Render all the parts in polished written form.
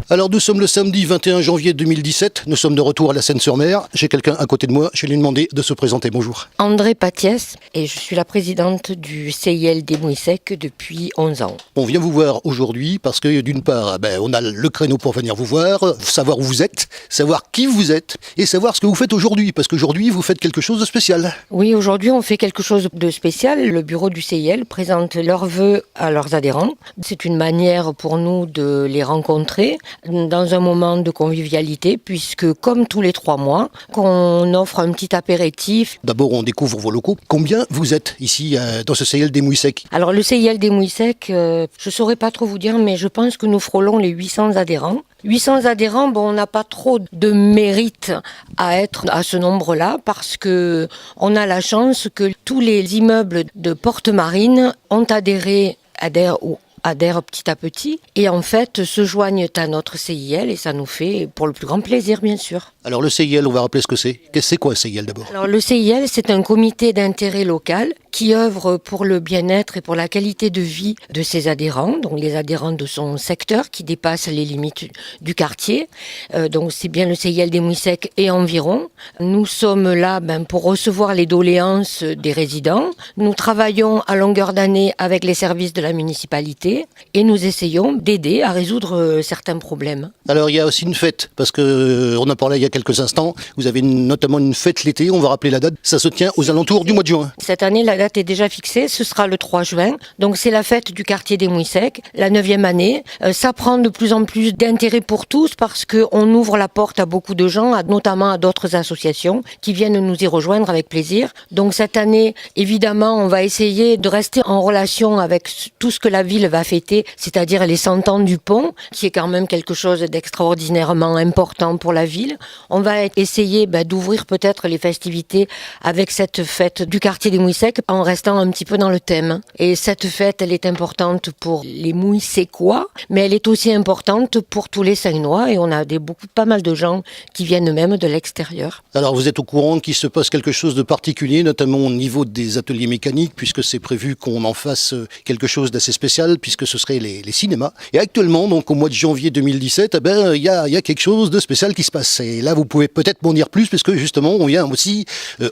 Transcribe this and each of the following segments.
Alors nous sommes le samedi 21 janvier 2017, nous sommes de retour à la Seine-sur-Mer. J'ai quelqu'un à côté de moi, je vais lui demander de se présenter. Bonjour. André Patiès et je suis la présidente du CIL des Mouillesec depuis 11 ans. On vient vous voir aujourd'hui parce que d'une part, on a le créneau pour venir vous voir, savoir où vous êtes, savoir qui vous êtes et savoir ce que vous faites aujourd'hui. Parce qu'aujourd'hui, vous faites quelque chose de spécial. Oui, aujourd'hui, on fait quelque chose de spécial. Le bureau du CIL présente leurs vœux à leurs adhérents. C'est une manière pour nous de les rencontrer dans un moment de convivialité puisque, comme tous les 3 mois, qu'on offre un petit apéritif. D'abord, on découvre vos locaux. Combien vous êtes ici dans ce CIL des Mouillesec? Alors, le CIL des Mouillesec, je ne saurais pas trop vous dire, mais je pense que nous frôlons les 800 adhérents. 800 adhérents, on n'a pas trop de mérite à être à ce nombre-là parce que on a la chance que tous les immeubles de Porte-Marine ont adhèrent petit à petit et en fait se joignent à notre CIL et ça nous fait pour le plus grand plaisir bien sûr. Alors le CIL, on va rappeler ce que c'est. C'est quoi le CIL d'abord? Alors le CIL, c'est un comité d'intérêt local qui œuvre pour le bien-être et pour la qualité de vie de ses adhérents, donc les adhérents de son secteur qui dépassent les limites du quartier. Donc c'est bien le CIL des Mouillesec et environ. Nous sommes là pour recevoir les doléances des résidents. Nous travaillons à longueur d'année avec les services de la municipalité et nous essayons d'aider à résoudre certains problèmes. Alors il y a aussi une fête, parce que on en parlait il y a quelques instants, vous avez notamment une fête l'été, on va rappeler la date, ça se tient aux alentours du mois de juin. Cette année, la date est déjà fixée, ce sera le 3 juin, donc c'est la fête du quartier des Mouillesec, la 9e année. Ça prend de plus en plus d'intérêt pour tous parce qu'on ouvre la porte à beaucoup de gens, notamment à d'autres associations qui viennent nous y rejoindre avec plaisir. Donc cette année, évidemment, on va essayer de rester en relation avec tout ce que la ville va fêter, c'est-à-dire les 100 ans du pont, qui est quand même quelque chose d'extraordinairement important pour la ville. On va essayer d'ouvrir peut-être les festivités avec cette fête du quartier des Mouillesec en restant un petit peu dans le thème. Et cette fête, elle est importante pour les Mouillesecois, mais elle est aussi importante pour tous les Saignois et on a pas mal de gens qui viennent même de l'extérieur. Alors vous êtes au courant qu'il se passe quelque chose de particulier, notamment au niveau des ateliers mécaniques, puisque c'est prévu qu'on en fasse quelque chose d'assez spécial, puisque ce serait les cinémas. Et actuellement, donc au mois de janvier 2017, il y a quelque chose de spécial qui se passe. Et là, vous pouvez peut-être m'en dire plus, puisque justement, on vient aussi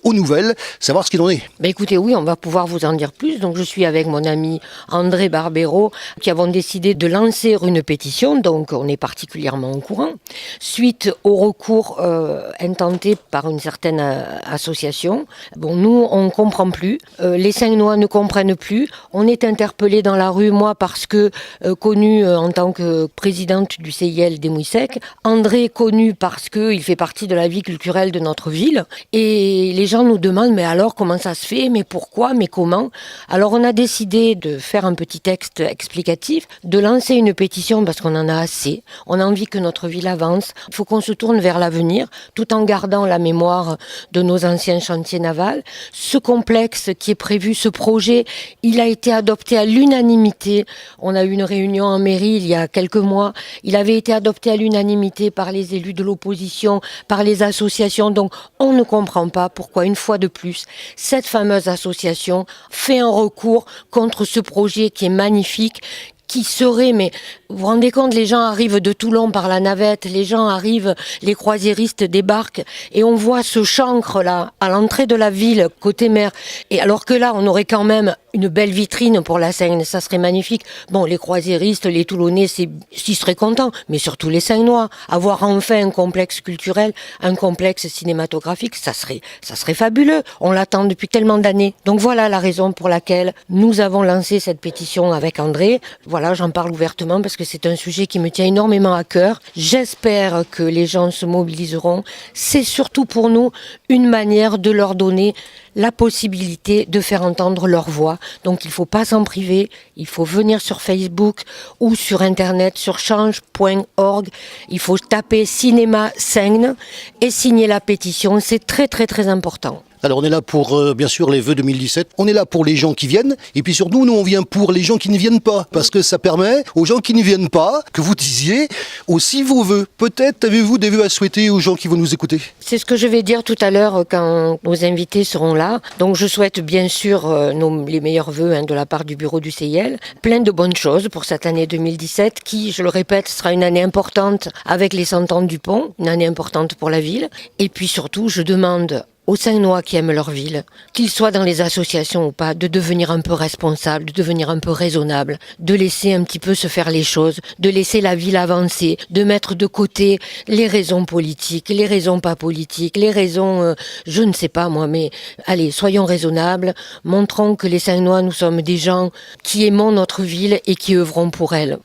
aux nouvelles, savoir ce qu'il en est. Écoutez, oui, on va pouvoir vous en dire plus. Donc je suis avec mon ami André Barbero, qui avons décidé de lancer une pétition, donc on est particulièrement au courant, suite au recours intenté par une certaine association. Nous, on ne comprend plus, les Saignois ne comprennent plus, on est interpellé dans la rue, moi parce que connue en tant que présidente du CIL des Mouillesec, André connu parce qu'il fait partie de la vie culturelle de notre ville, et les gens nous demandent mais alors comment ça se fait, mais pourquoi, mais comment. Alors on a décidé de faire un petit texte explicatif, de lancer une pétition parce qu'on en a assez, on a envie que notre ville avance, il faut qu'on se tourne vers l'avenir tout en gardant la mémoire de nos anciens chantiers navals. Ce complexe qui est prévu, ce projet, il a été adopté à l'unanimité. On a eu une réunion en mairie il y a quelques mois, il avait été adopté à l'unanimité par les élus de l'opposition, par les associations, donc on ne comprend pas pourquoi une fois de plus cette fameuse association fait un recours contre ce projet qui est magnifique, qui serait, mais vous vous rendez compte, les gens arrivent de Toulon par la navette, les gens arrivent, les croisiéristes débarquent et on voit ce chancre là à l'entrée de la ville côté mer, et alors que là on aurait quand même une belle vitrine pour la Seine, ça serait magnifique. Les croisiéristes, les Toulonnais, s'ils seraient contents, mais surtout les Saignois, avoir enfin un complexe culturel, un complexe cinématographique, ça serait fabuleux. On l'attend depuis tellement d'années. Donc voilà la raison pour laquelle nous avons lancé cette pétition avec André. Voilà, j'en parle ouvertement parce que c'est un sujet qui me tient énormément à cœur. J'espère que les gens se mobiliseront. C'est surtout pour nous une manière de leur donner la possibilité de faire entendre leur voix. Donc il ne faut pas s'en priver, il faut venir sur Facebook ou sur Internet, sur change.org. Il faut taper Cinéma Seigne et signer la pétition, c'est très très très important. Alors on est là pour, bien sûr, les vœux 2017. On est là pour les gens qui viennent. Et puis surtout, nous, on vient pour les gens qui ne viennent pas. Parce que ça permet aux gens qui ne viennent pas que vous disiez aussi vos vœux. Peut-être avez-vous des vœux à souhaiter aux gens qui vont nous écouter? C'est ce que je vais dire tout à l'heure quand nos invités seront là. Donc je souhaite bien sûr les meilleurs vœux de la part du bureau du CIL. Plein de bonnes choses pour cette année 2017 qui, je le répète, sera une année importante avec les 100 ans du pont, une année importante pour la ville. Et puis surtout, je demande aux Saint-Nois qui aiment leur ville, qu'ils soient dans les associations ou pas, de devenir un peu responsables, de devenir un peu raisonnables, de laisser un petit peu se faire les choses, de laisser la ville avancer, de mettre de côté les raisons politiques, les raisons pas politiques, les raisons, je ne sais pas moi, mais allez, soyons raisonnables, montrons que les Saint-Nois, nous sommes des gens qui aimons notre ville et qui œuvrons pour elle.